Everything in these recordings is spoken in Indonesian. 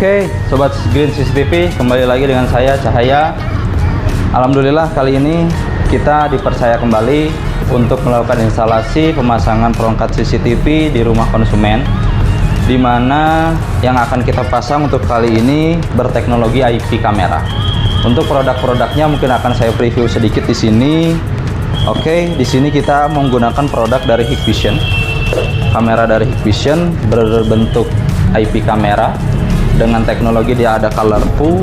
Oke, Sobat Green CCTV, kembali lagi dengan saya Cahaya. Alhamdulillah kali ini kita dipercaya kembali untuk melakukan instalasi pemasangan perangkat CCTV di rumah konsumen, di mana yang akan kita pasang untuk kali ini berteknologi IP kamera. Untuk produk-produknya mungkin akan saya preview sedikit di sini. Oke, di sini kita menggunakan produk dari Hikvision. Kamera dari Hikvision berbentuk IP kamera dengan teknologi dia ada colorful.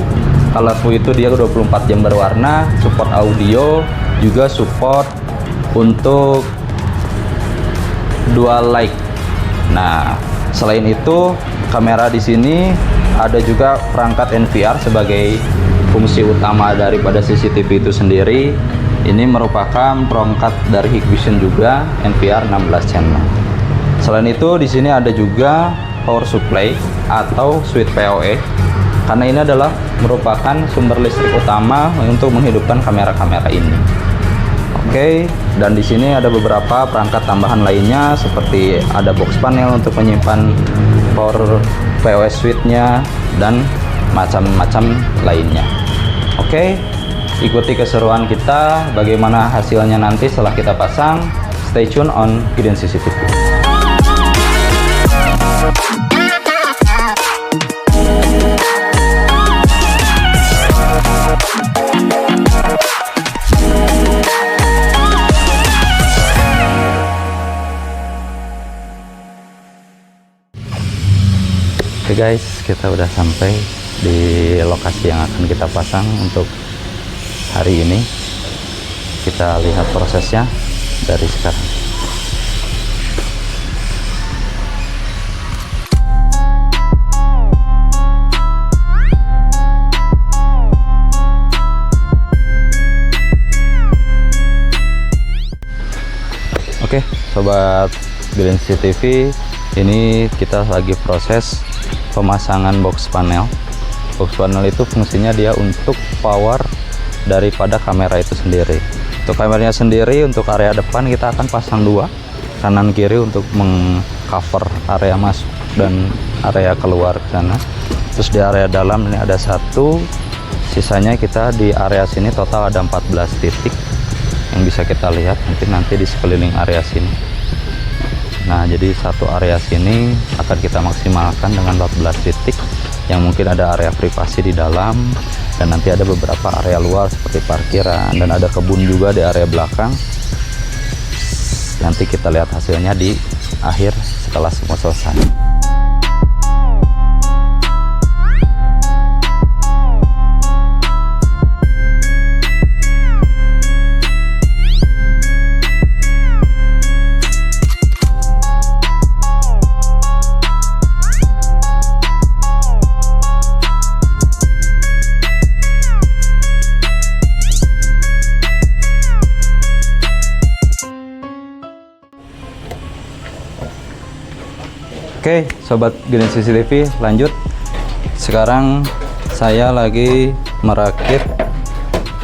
Colorful itu dia 24 jam berwarna, support audio, juga support untuk dual light. Nah, selain itu kamera di sini ada juga perangkat NVR sebagai fungsi utama daripada CCTV itu sendiri. Ini merupakan perangkat dari Hikvision juga, NVR 16 channel. Selain itu di sini ada juga power supply atau switch PoE, karena ini adalah merupakan sumber listrik utama untuk menghidupkan kamera-kamera ini. Oke, dan di sini ada beberapa perangkat tambahan lainnya seperti ada box panel untuk menyimpan power PoE switch-nya dan macam-macam lainnya. Oke, ikuti keseruan kita bagaimana hasilnya nanti setelah kita pasang. Stay tune on Green CCTV. Oke guys, kita udah sampai di lokasi yang akan kita pasang untuk hari ini. Kita lihat prosesnya dari sekarang. Oke, Sobat Green CCTV, ini kita lagi proses pemasangan box panel. Box panel itu fungsinya dia untuk power daripada kamera itu sendiri. Untuk kameranya sendiri, untuk area depan kita akan pasang dua, kanan kiri untuk mengcover area masuk dan area keluar ke sana. Terus di area dalam ini ada satu, sisanya kita di area sini total ada 14 titik yang bisa kita lihat nanti di sekeliling area sini. Nah, jadi satu area sini akan kita maksimalkan dengan 14 titik yang mungkin ada area privasi di dalam, dan nanti ada beberapa area luar seperti parkiran dan ada kebun juga di area belakang. Nanti kita lihat hasilnya di akhir setelah semua selesai. Oke, Sobat Green CCTV, lanjut. Sekarang saya lagi merakit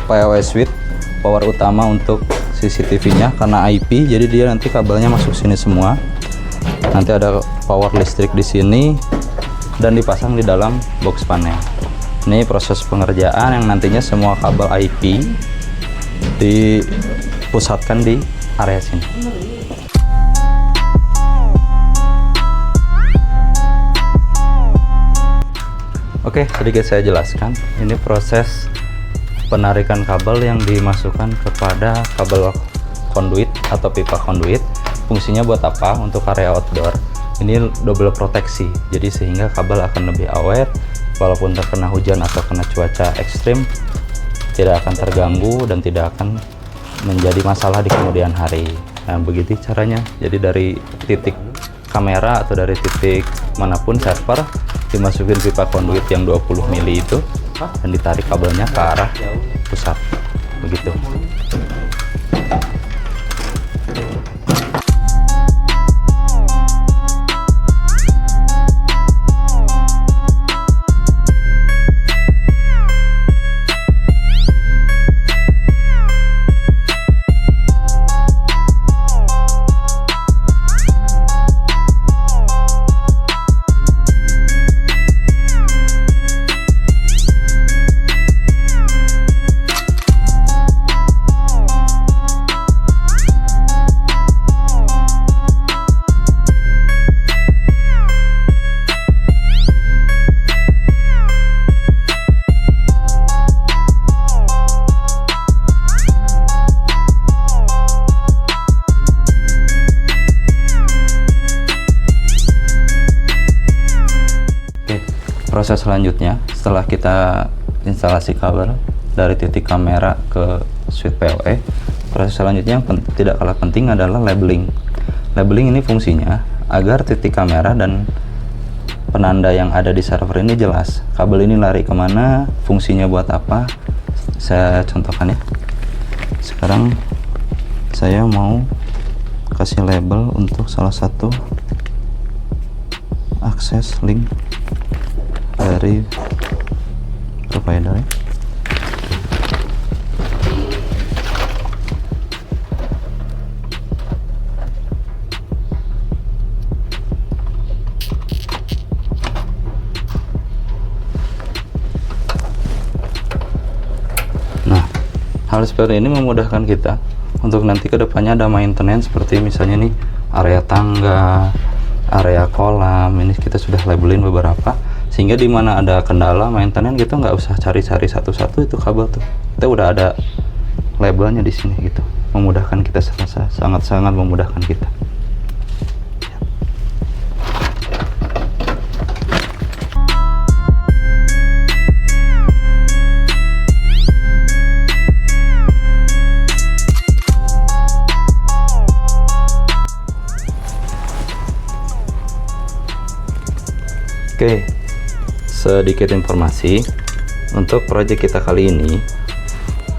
PoE switch power utama untuk CCTV-nya, karena IP jadi dia nanti kabelnya masuk sini semua. Nanti ada power listrik di sini dan dipasang di dalam box panel. Ini proses pengerjaan yang nantinya semua kabel IP dipusatkan di area sini. Oke, sedikit saya jelaskan. Ini proses penarikan kabel yang dimasukkan kepada kabel conduit atau pipa conduit. Fungsinya buat apa? Untuk area outdoor. Ini double proteksi, jadi sehingga kabel akan lebih awet walaupun terkena hujan atau kena cuaca ekstrim, tidak akan terganggu dan tidak akan menjadi masalah di kemudian hari. Nah, begitu caranya. Jadi dari titik kamera atau dari titik manapun server dimasukin pipa conduit yang 20 mili itu dan ditarik kabelnya ke arah pusat, begitu. Proses selanjutnya setelah kita instalasi kabel dari titik kamera ke switch PoE, proses selanjutnya yang tidak kalah penting adalah labeling. Labeling ini fungsinya agar titik kamera dan penanda yang ada di server ini jelas. Kabel ini lari kemana, fungsinya buat apa, saya contohkan ya. Sekarang saya mau kasih label untuk salah satu akses link dari provider ya. Nah, hal seperti ini memudahkan kita untuk nanti kedepannya ada maintenance, seperti misalnya nih area tangga, area kolam, ini kita sudah labelin beberapa, sehingga di mana ada kendala maintenance kita nggak usah cari-cari satu-satu itu kabel tuh, kita udah ada labelnya di sini gitu, memudahkan kita, sangat-sangat memudahkan kita. Oke, sedikit informasi untuk proyek kita kali ini.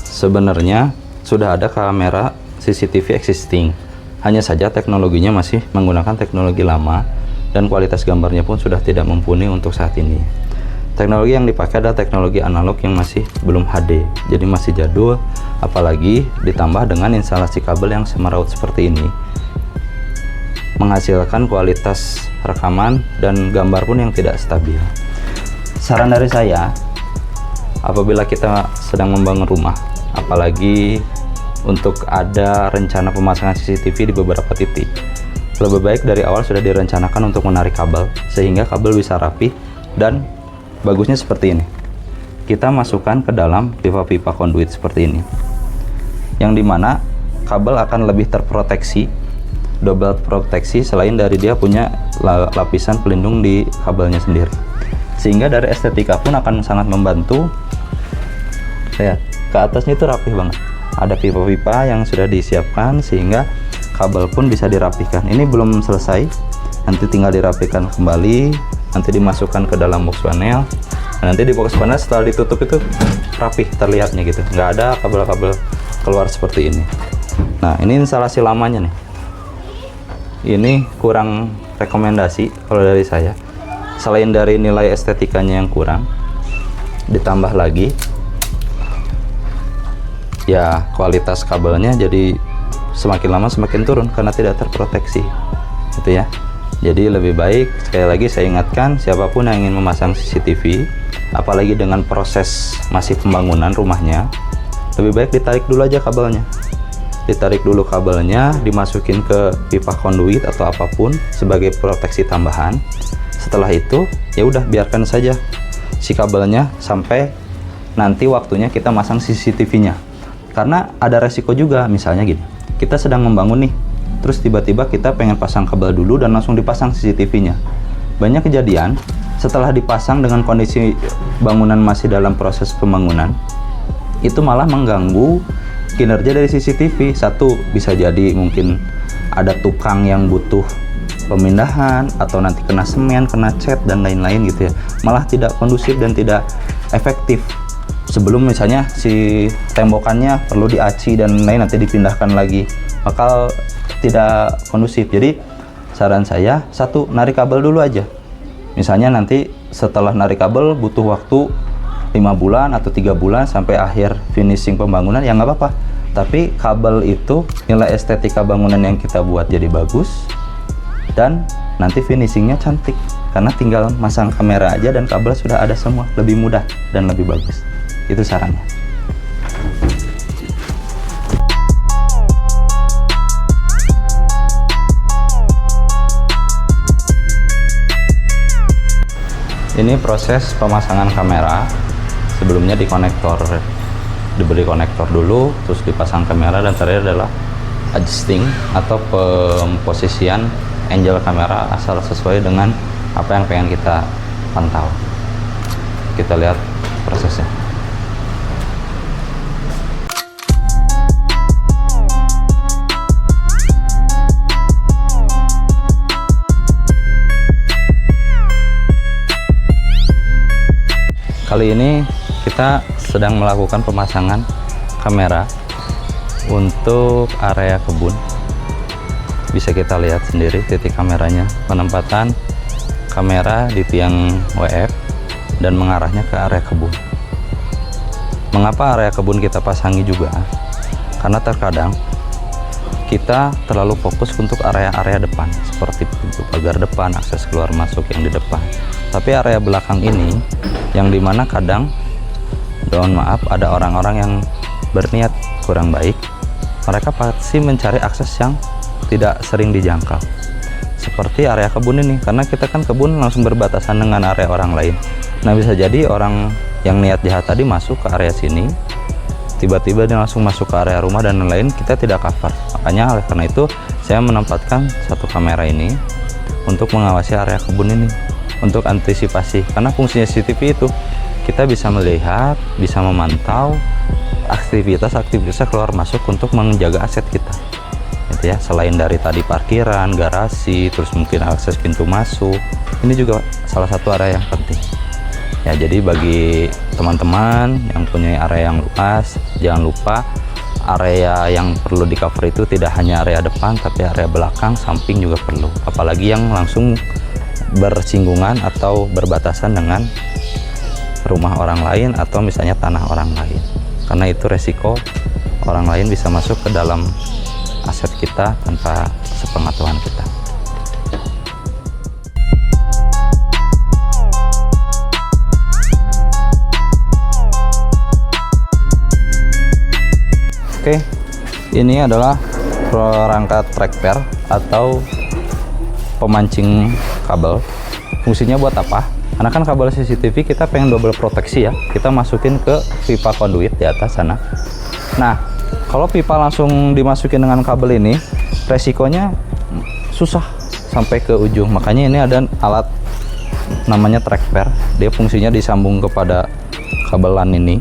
Sebenarnya sudah ada kamera CCTV existing, hanya saja teknologinya masih menggunakan teknologi lama dan kualitas gambarnya pun sudah tidak mumpuni untuk saat ini. Teknologi yang dipakai adalah teknologi analog yang masih belum HD, jadi masih jadul, apalagi ditambah dengan instalasi kabel yang semeraut seperti ini, menghasilkan kualitas rekaman dan gambar pun yang tidak stabil. Saran dari saya, apabila kita sedang membangun rumah, apalagi untuk ada rencana pemasangan CCTV di beberapa titik, lebih baik dari awal sudah direncanakan untuk menarik kabel, sehingga kabel bisa rapi dan bagusnya seperti ini. Kita masukkan ke dalam pipa-pipa conduit seperti ini, yang dimana kabel akan lebih terproteksi, double proteksi, selain dari dia punya lapisan pelindung di kabelnya sendiri, sehingga dari estetika pun akan sangat membantu. Lihat, ke atasnya itu rapih banget, ada pipa-pipa yang sudah disiapkan sehingga kabel pun bisa dirapihkan. Ini belum selesai, nanti tinggal dirapikan kembali, nanti dimasukkan ke dalam box panel. Nah, nanti di box panel setelah ditutup itu rapih terlihatnya gitu, nggak ada kabel-kabel keluar seperti ini. Nah, ini instalasi lamanya nih. Ini kurang rekomendasi kalau dari saya, selain dari nilai estetikanya yang kurang, ditambah lagi ya kualitas kabelnya jadi semakin lama semakin turun karena tidak terproteksi gitu ya. Jadi lebih baik, sekali lagi saya ingatkan, siapapun yang ingin memasang CCTV, apalagi dengan proses masih pembangunan rumahnya, lebih baik ditarik dulu aja kabelnya. Ditarik dulu kabelnya, dimasukin ke pipa conduit atau apapun sebagai proteksi tambahan. Setelah itu ya udah biarkan saja si kabelnya sampai nanti waktunya kita masang CCTV-nya. Karena ada resiko juga, misalnya gini, kita sedang membangun nih, terus tiba-tiba kita pengen pasang kabel dulu dan langsung dipasang CCTV-nya. Banyak kejadian setelah dipasang dengan kondisi bangunan masih dalam proses pembangunan, itu malah mengganggu kinerja dari CCTV. Satu, bisa jadi mungkin ada tukang yang butuh pemindahan, atau nanti kena semen, kena cat dan lain-lain gitu ya, malah tidak kondusif dan tidak efektif. Sebelum misalnya si tembokannya perlu diaci dan lain, nanti dipindahkan lagi, bakal tidak kondusif. Jadi saran saya, satu, narik kabel dulu aja. Misalnya nanti setelah narik kabel butuh waktu 5 bulan atau 3 bulan sampai akhir finishing pembangunan, ya nggak apa-apa. Tapi kabel itu nilai estetika bangunan yang kita buat jadi bagus, dan nanti finishingnya cantik karena tinggal masang kamera aja dan kabel sudah ada semua, lebih mudah dan lebih bagus. Itu sarannya. Ini proses pemasangan kamera. Sebelumnya di konektor, diberi konektor dulu, terus dipasang kamera, dan terakhir adalah adjusting atau pemposisian angle kamera asal sesuai dengan apa yang pengen kita pantau. kita lihat prosesnya. Kali ini kita sedang melakukan pemasangan kamera untuk area kebun. Bisa kita lihat sendiri titik kameranya, penempatan kamera di tiang WF dan mengarahnya ke area kebun. Mengapa area kebun kita pasangi juga? Karena terkadang kita terlalu fokus untuk area-area depan, seperti pintu pagar depan, akses keluar masuk yang di depan. Tapi area belakang ini, yang dimana kadang, mohon maaf, ada orang-orang yang berniat kurang baik, mereka pasti mencari akses yang tidak sering dijangkau, seperti area kebun ini, karena kita kan kebun langsung berbatasan dengan area orang lain. Nah, bisa jadi orang yang niat jahat tadi masuk ke area sini, tiba-tiba dia langsung masuk ke area rumah dan lain-lain, kita tidak cover. Makanya oleh karena itu saya menempatkan satu kamera ini untuk mengawasi area kebun ini, untuk antisipasi, karena fungsinya CCTV itu kita bisa melihat, bisa memantau aktivitas keluar masuk untuk menjaga aset kita, gitu ya. Selain dari tadi parkiran, garasi, terus mungkin akses pintu masuk, ini juga salah satu area yang penting ya. Jadi bagi teman-teman yang punya area yang luas, jangan lupa area yang perlu di cover itu tidak hanya area depan, tapi area belakang, samping juga perlu, apalagi yang langsung bersinggungan atau berbatasan dengan rumah orang lain atau misalnya tanah orang lain, karena itu resiko orang lain bisa masuk ke dalam aset kita tanpa sepengetahuan kita. Oke, ini adalah perangkat track pair atau pemancing kabel. Fungsinya buat apa? Karena kan kabel CCTV kita pengen double proteksi ya, kita masukin ke pipa conduit di atas sana. Nah, kalau pipa langsung dimasukin dengan kabel ini, resikonya susah sampai ke ujung. Makanya ini ada alat namanya track pair, dia fungsinya disambung kepada kabelan ini,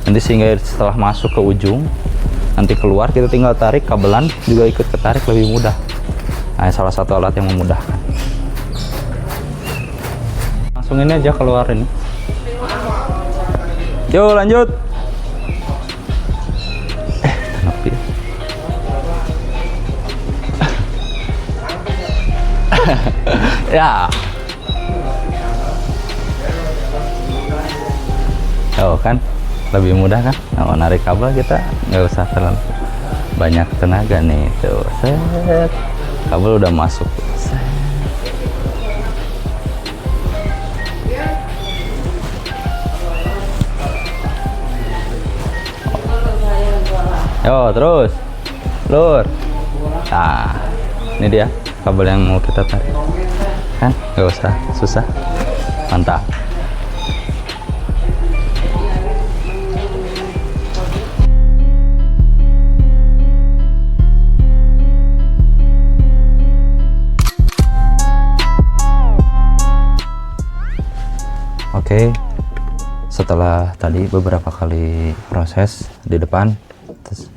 nanti sehingga setelah masuk ke ujung, nanti keluar kita tinggal tarik, kabelan juga ikut ketarik, lebih mudah. Nah, salah satu alat yang memudahkan. Langsung ini aja keluar ini. Yuk lanjut. Tapi ya. Oh kan, lebih mudah kan? Nah, narik kabel kita nggak usah terlalu banyak tenaga nih. Tuh, set. Kabel udah masuk. Set. Yo, terus lur. Nah, ini dia kabel yang mau kita tarik, kan nggak usah susah, mantap. Oke, setelah tadi beberapa kali proses di depan,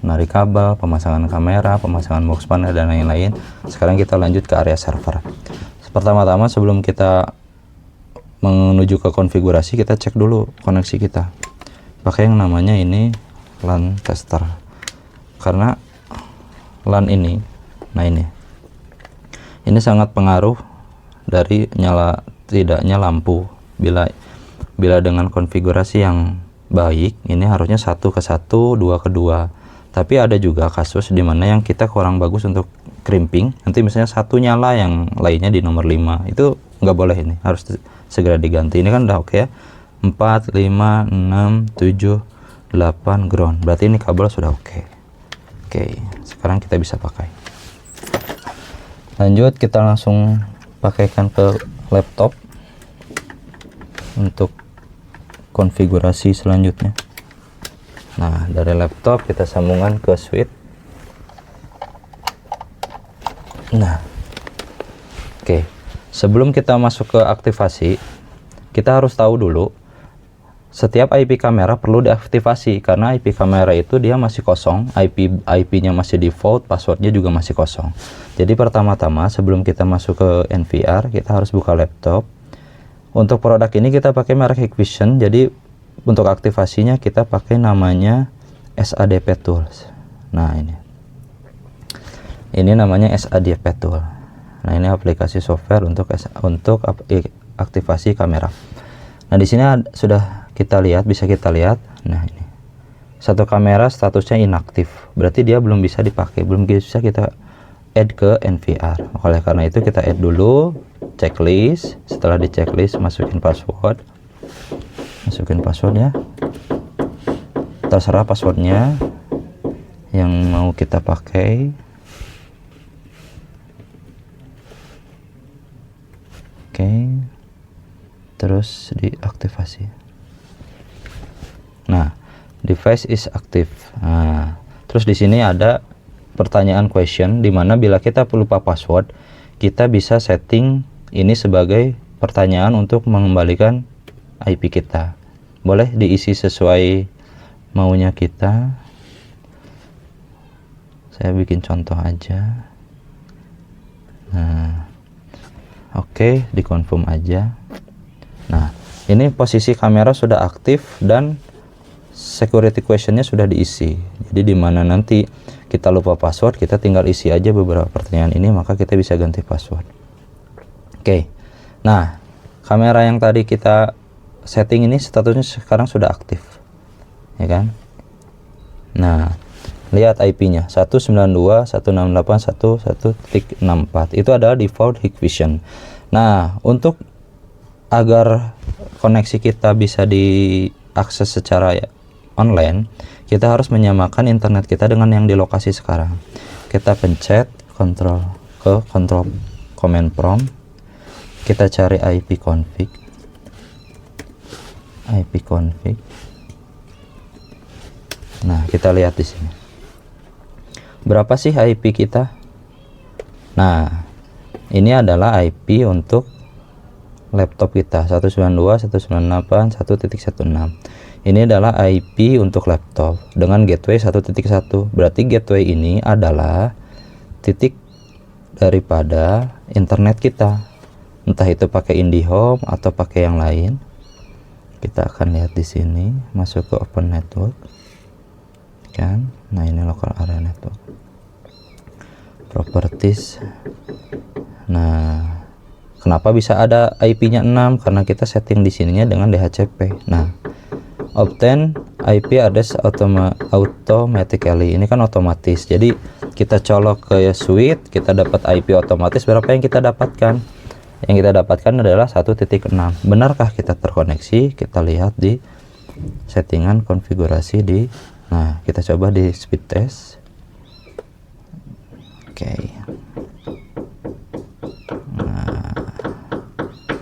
narik kabel, pemasangan kamera, pemasangan box panel dan lain-lain, sekarang kita lanjut ke area server. Pertama-tama sebelum kita menuju ke konfigurasi, kita cek dulu koneksi kita pakai yang namanya ini LAN tester, karena LAN ini, nah ini sangat pengaruh dari nyala tidaknya lampu. Bila dengan konfigurasi yang baik, ini harusnya 1 ke 1, 2 ke 2. Tapi ada juga kasus dimana yang kita kurang bagus untuk crimping, nanti misalnya satu nyala yang lainnya di nomor 5, itu nggak boleh, ini harus segera diganti. Ini kan udah oke ya, 4, 5, 6, 7, 8 ground, berarti ini kabel sudah oke. Oke, sekarang kita bisa pakai. Lanjut, kita langsung pakaikan ke laptop untuk konfigurasi selanjutnya. Nah, dari laptop kita sambungkan ke switch. Nah, oke. Sebelum kita masuk ke aktivasi, kita harus tahu dulu setiap IP kamera perlu diaktifasi karena IP kamera itu dia masih kosong, IP-nya masih default, passwordnya juga masih kosong. Jadi pertama-tama sebelum kita masuk ke NVR, kita harus buka laptop. Untuk produk ini kita pakai merek Hikvision, jadi untuk aktivasinya kita pakai namanya SADP Tools. Nah ini namanya SADP Tool. Nah ini aplikasi software untuk aktivasi kamera. Nah di sini sudah kita lihat, bisa kita lihat. Nah ini satu kamera statusnya inaktif, berarti dia belum bisa dipakai, belum bisa kita add ke NVR. Oleh karena itu kita add dulu checklist. Setelah di checklist masukin passwordnya, terserah passwordnya yang mau kita pakai. Oke, terus diaktifasi. Nah, device is active. Nah, terus di sini ada pertanyaan question, dimana bila kita lupa password, kita bisa setting ini sebagai pertanyaan untuk mengembalikan IP kita. Boleh diisi sesuai maunya kita. Saya bikin contoh aja. Nah, oke, dikonfirm aja. Nah, ini posisi kamera sudah aktif dan security questionnya sudah diisi. Jadi dimana nanti kita lupa password, kita tinggal isi aja beberapa pertanyaan ini, maka kita bisa ganti password. Oke, nah kamera yang tadi kita setting ini statusnya sekarang sudah aktif, ya kan? Nah, lihat IP-nya 192.168.1.64 itu adalah default Hikvision. Nah, untuk agar koneksi kita bisa diakses secara online, kita harus menyamakan internet kita dengan yang di lokasi sekarang. Kita pencet control command prompt, kita cari IP config. Nah, kita lihat di sini berapa sih IP kita. Nah, ini adalah IP untuk laptop kita 192.198.1.16. Ini adalah IP untuk laptop dengan gateway 1.1. Berarti gateway ini adalah titik daripada internet kita, entah itu pakai IndiHome atau pakai yang lain. Kita akan lihat di sini, masuk ke Open Network kan. Nah, ini local area network, properties. Nah, kenapa bisa ada IP-nya 6? Karena kita setting di sininya dengan DHCP. Nah, obtain IP address automatically, ini kan otomatis. Jadi kita colok ke switch, kita dapat IP otomatis. Berapa yang kita dapatkan? Yang kita dapatkan adalah 1.6. Benarkah kita terkoneksi? Kita lihat di settingan konfigurasi di, nah kita coba di speed test. Oke.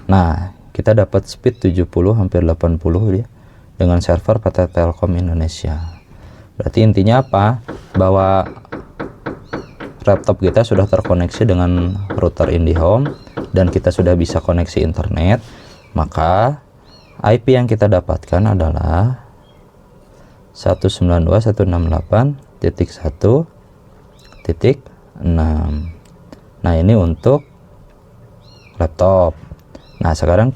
Nah, kita dapat speed 70 hampir 80 dia dengan server PT Telkom Indonesia. Berarti intinya apa? Bahwa laptop kita sudah terkoneksi dengan router IndiHome dan kita sudah bisa koneksi internet, maka IP yang kita dapatkan adalah 192.168.1.6. Nah, ini untuk laptop. Nah, sekarang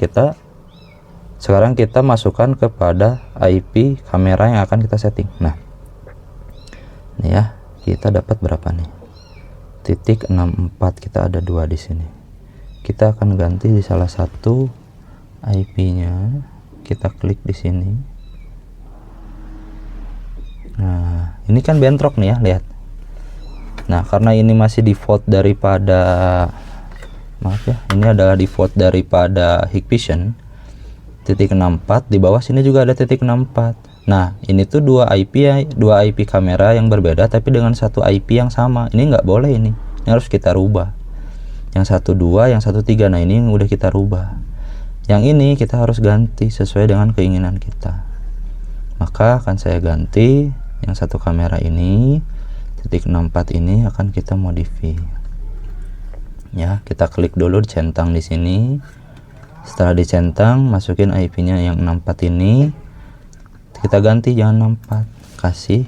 kita masukkan kepada IP kamera yang akan kita setting. Nah, ini ya, kita dapat berapa nih? 0.64, kita ada 2 di sini. Kita akan ganti di salah satu IP-nya. Kita klik di sini. Nah, ini kan bentrok nih ya, lihat. Nah, karena ini masih default daripada, maaf ya, ini adalah default daripada Hikvision. 0.64, di bawah sini juga ada 0.64. Nah, ini tuh dua IP kamera yang berbeda tapi dengan satu IP yang sama. Ini nggak boleh, ini harus kita rubah. Yang 12, yang 13. Nah, ini udah kita rubah. Yang ini kita harus ganti sesuai dengan keinginan kita. Maka akan saya ganti yang satu kamera ini, 0.64 ini akan kita modify. Ya, kita klik dulu centang di sini. Setelah dicentang, masukin IP-nya yang 64 ini. kita ganti, jangan 64, kasih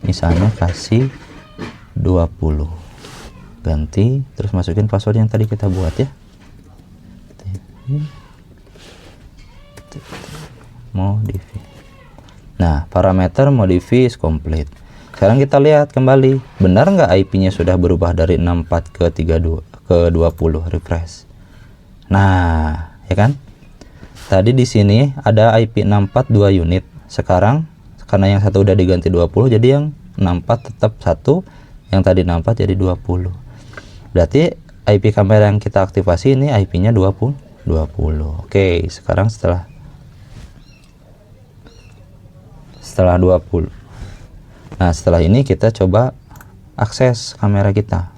misalnya kasih 20, ganti, terus masukin password yang tadi kita buat ya. Modify. Nah, parameter modify is complete. Sekarang kita lihat kembali, benar nggak IP-nya sudah berubah dari 64 ke 32 ke 20, refresh. Nah, ya kan? Tadi di sini ada IP 64 2 unit. Sekarang karena yang satu udah diganti 20, jadi yang 64 tetap satu, yang tadi 64 jadi 20. Berarti IP kamera yang kita aktifasi ini IP-nya 20. Oke, sekarang setelah 20. Nah, setelah ini kita coba akses kamera kita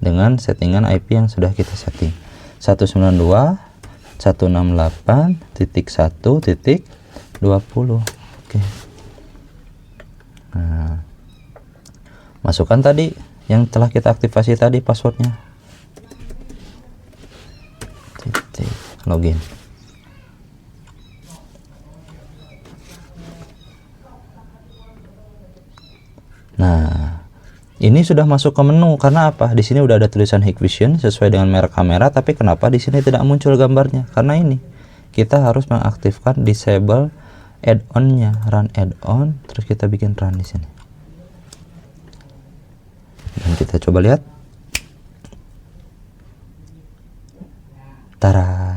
dengan settingan IP yang sudah kita setting. 192.168.1.20. Oke. Nah, masukkan tadi yang telah kita aktifasi tadi passwordnya. Login. Nah, ini sudah masuk ke menu karena apa? Di sini udah ada tulisan Hikvision sesuai dengan merek kamera, tapi kenapa di sini tidak muncul gambarnya? Karena ini kita harus mengaktifkan disable add-on-nya, run add-on, terus kita bikin run di sini. Dan kita coba lihat. Tara.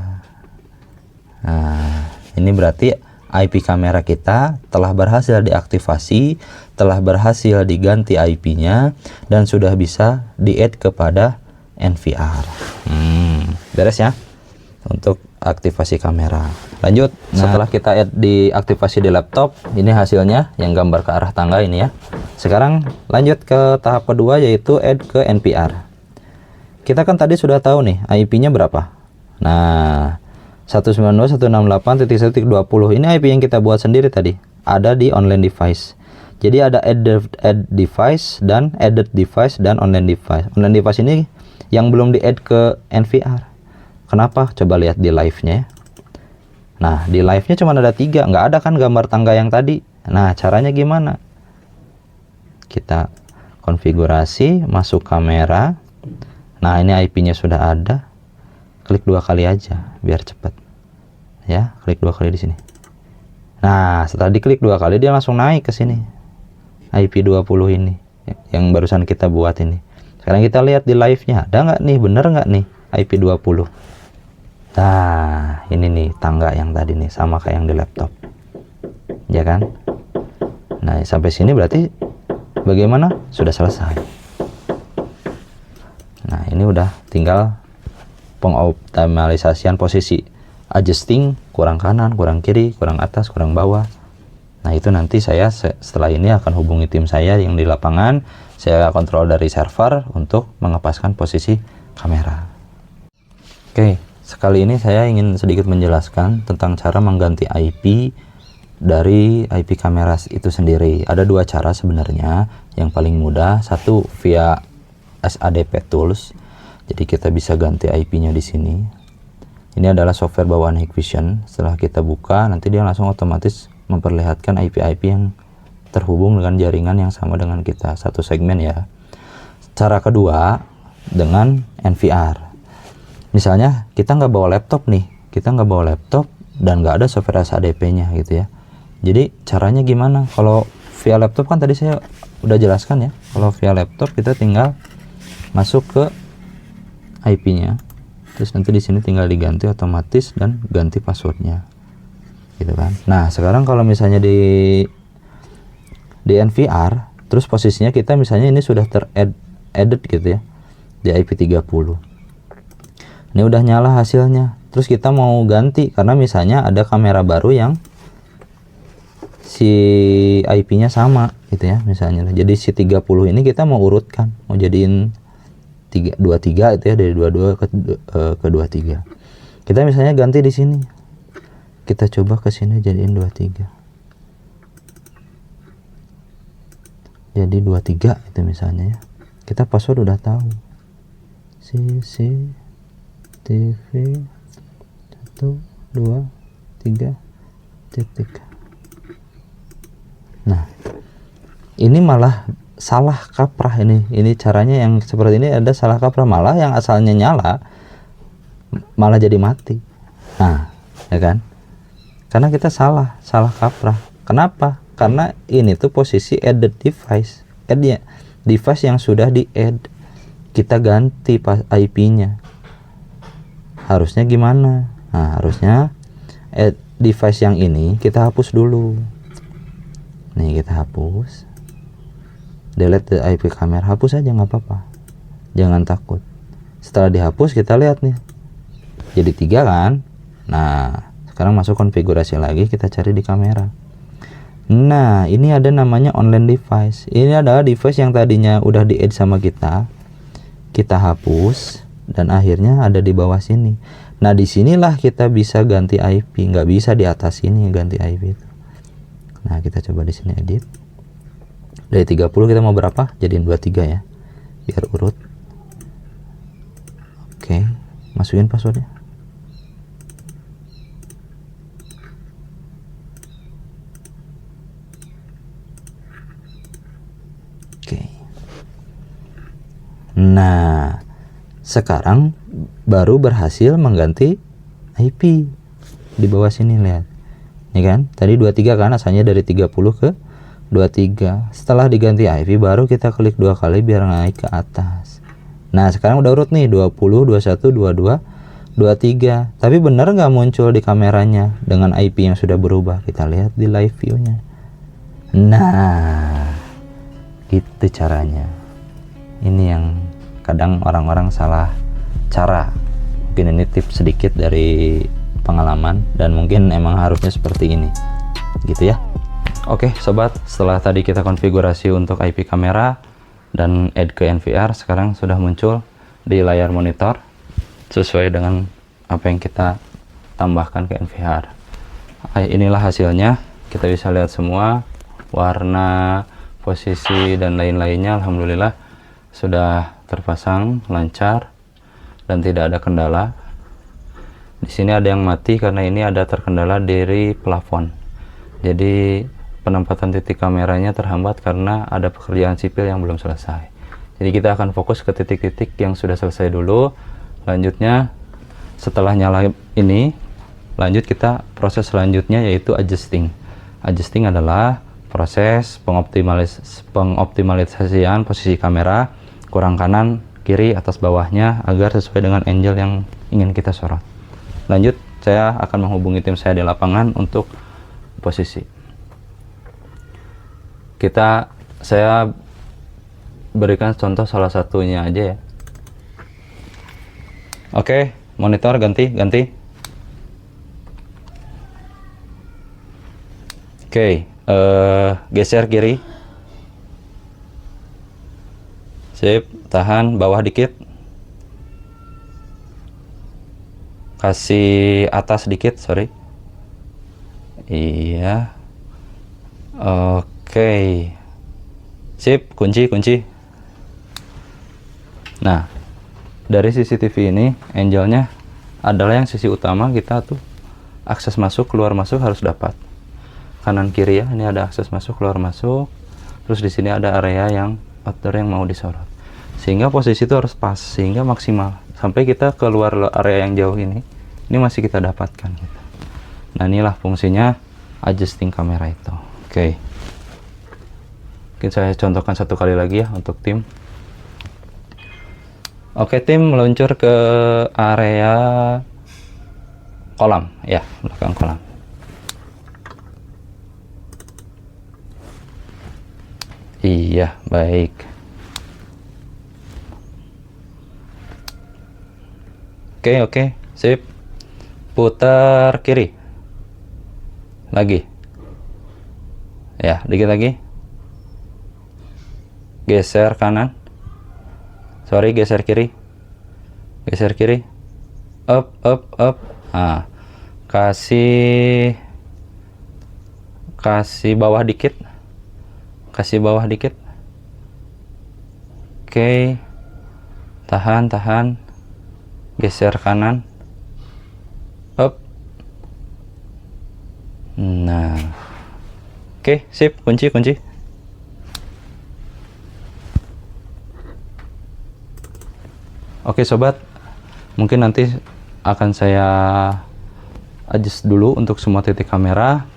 Nah, ini berarti IP kamera kita telah berhasil diaktifasi, telah berhasil diganti IP-nya, dan sudah bisa di-add kepada NVR. Beres ya untuk aktivasi kamera. Lanjut, setelah kita add diaktifasi di laptop, ini hasilnya yang gambar ke arah tangga ini ya. Sekarang lanjut ke tahap kedua, yaitu add ke NVR. Kita kan tadi sudah tahu nih IP-nya berapa. Nah, 192.168.1.20 ini IP yang kita buat sendiri tadi, ada di online device. Jadi ada add device dan added device dan online device. Online device ini yang belum di add ke NVR. Kenapa? Coba lihat di live-nya ya. Nah, di live-nya cuma ada 3, nggak ada kan gambar tangga yang tadi. Nah, caranya gimana? Kita konfigurasi, masuk kamera. Nah, ini IP-nya sudah ada. Klik 2 kali aja biar cepat ya, klik 2 kali di sini. Nah, setelah diklik 2 kali dia langsung naik ke sini, IP 20 ini yang barusan kita buat ini. Sekarang kita lihat di live nya ada nggak nih, bener nggak nih IP 20. Nah, ini nih tangga yang tadi nih, sama kayak yang di laptop ya kan. Nah, sampai sini berarti bagaimana, sudah selesai. Nah, ini udah tinggal pengoptimalisasian posisi, adjusting kurang kanan, kurang kiri, kurang atas, kurang bawah. Nah, itu nanti saya setelah ini akan hubungi tim saya yang di lapangan. Saya kontrol dari server untuk mengepaskan posisi kamera. Oke, sekali ini saya ingin sedikit menjelaskan tentang cara mengganti IP dari IP kamera itu sendiri. Ada 2 cara sebenarnya. Yang paling mudah, satu via SADP Tools. Jadi kita bisa ganti IP-nya di sini. Ini adalah software bawaan Hikvision. Setelah kita buka, nanti dia langsung otomatis memperlihatkan IP-IP yang terhubung dengan jaringan yang sama dengan kita, satu segmen ya. Cara kedua dengan NVR. Misalnya kita nggak bawa laptop nih, dan nggak ada software SADP-nya gitu ya. Jadi caranya gimana? Kalau via laptop kan tadi saya udah jelaskan ya. Kalau via laptop kita tinggal masuk ke IP-nya, terus nanti di sini tinggal diganti otomatis dan ganti passwordnya, gitu kan. Nah, sekarang kalau misalnya di NVR, terus posisinya kita misalnya ini sudah added gitu ya di IP 30. Ini udah nyala hasilnya. Terus kita mau ganti karena misalnya ada kamera baru yang si IP-nya sama gitu ya misalnya. Jadi si 30 ini kita mau urutkan, mau jadiin 23 itu ya, dari 22 ke 23. Kita misalnya ganti di sini. Kita coba ke sini jadiin 23. Jadi 23 itu misalnya ya. Kita password udah tahu. CCTV 1 2 3 titik. ini malah salah kaprah. Ini caranya yang seperti ini ada salah kaprah, malah yang asalnya nyala malah jadi mati. Nah, ya kan? Karena kita salah kaprah. Kenapa? Karena ini tuh posisi added device. Add ya, device yang sudah di add. Kita ganti IP-nya. Harusnya gimana? Nah, harusnya add device yang ini kita hapus dulu. Nih, kita hapus. Delete the IP kamera, hapus aja nggak apa-apa. Jangan takut. Setelah dihapus kita lihat nih. Jadi 3 kan? Nah, sekarang masuk konfigurasi lagi, kita cari di kamera. Nah, ini ada namanya online device. Ini adalah device yang tadinya udah di-add sama kita hapus, dan akhirnya ada di bawah sini. Nah, disinilah kita bisa ganti IP, nggak bisa di atas sini ganti IP itu. Nah, kita coba di sini edit. Dari 30 kita mau berapa? Jadiin 23 ya, biar urut. Oke, masukin passwordnya. Nah, sekarang baru berhasil mengganti IP di bawah sini, lihat. Ini kan, tadi 23 kan, asalnya dari 30 ke 23. Setelah diganti IP baru kita klik 2 kali biar naik ke atas. Nah, sekarang udah urut nih, 20, 21, 22, 23. Tapi benar nggak muncul di kameranya dengan IP yang sudah berubah? Kita lihat di live view-nya. Nah, gitu caranya. Ini yang kadang orang-orang salah cara. Mungkin ini tips sedikit dari pengalaman, dan mungkin emang harusnya seperti ini gitu ya. Oke sobat, setelah tadi kita konfigurasi untuk IP kamera dan add ke NVR, sekarang sudah muncul di layar monitor sesuai dengan apa yang kita tambahkan ke NVR. Inilah hasilnya, kita bisa lihat semua warna, posisi, dan lain-lainnya. Alhamdulillah sudah terpasang lancar dan tidak ada kendala. Di sini ada yang mati karena ini ada terkendala dari plafon. Jadi penempatan titik kameranya terhambat karena ada pekerjaan sipil yang belum selesai. Jadi kita akan fokus ke titik-titik yang sudah selesai dulu. Lanjutnya setelah nyala ini, lanjut kita proses selanjutnya yaitu adjusting. Adjusting adalah proses pengoptimalisasian posisi kamera, kurang kanan, kiri, atas, bawahnya agar sesuai dengan angle yang ingin kita sorot. Lanjut, saya akan menghubungi tim saya di lapangan untuk posisi. Saya berikan contoh salah satunya aja ya. Oke, monitor ganti. Oke, geser kiri. Sip, tahan bawah dikit. Kasih atas dikit, sorry. Iya. Oke. Sip, kunci. Nah, dari CCTV ini angle-nya adalah yang sisi utama, kita tuh akses masuk keluar masuk harus dapat. Kanan kiri ya, ini ada akses masuk keluar masuk. Terus di sini ada area yang outdoor yang mau disorot. Sehingga posisi itu harus pas, sehingga maksimal. Sampai kita keluar area yang jauh ini masih kita dapatkan gitu. Nah, inilah fungsinya adjusting kamera itu. Oke. Mungkin saya contohkan satu kali lagi ya untuk tim. Oke, tim meluncur ke area kolam ya, belakang kolam. Iya, baik. Oke, sip. Putar kiri. Lagi. Ya, dikit lagi. Geser kanan. Sorry, geser kiri. Up. Nah, kasih bawah dikit. Oke. Tahan. Geser kanan. Up. Nah. Oke, sip, kunci. Oke sobat, mungkin nanti akan saya adjust dulu untuk semua titik kamera.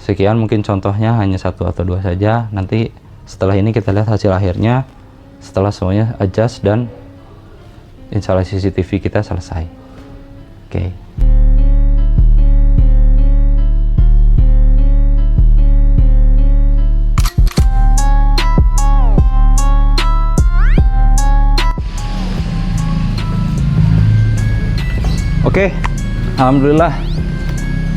Sekian mungkin contohnya, hanya 1 atau 2 saja. Nanti setelah ini kita lihat hasil akhirnya setelah semuanya adjust dan instalasi CCTV kita selesai. Oke. Oke, alhamdulillah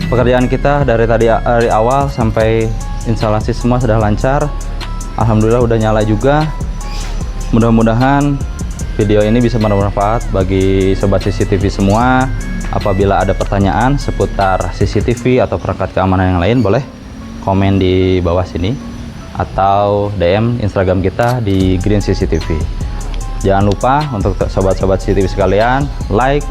pekerjaan kita dari awal sampai instalasi semua sudah lancar. Alhamdulillah udah nyala juga. Mudah-mudahan video ini bisa bermanfaat bagi sobat CCTV semua. Apabila ada pertanyaan seputar CCTV atau perangkat keamanan yang lain, boleh komen di bawah sini atau DM Instagram kita di Green CCTV. Jangan lupa untuk sobat-sobat CCTV sekalian, like,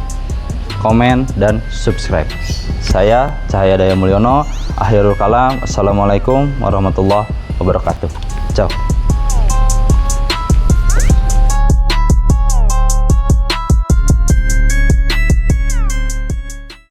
komen, dan subscribe. Saya Cahaya Daya Mulyono, akhirul kalam. Assalamualaikum warahmatullahi wabarakatuh. Ciao.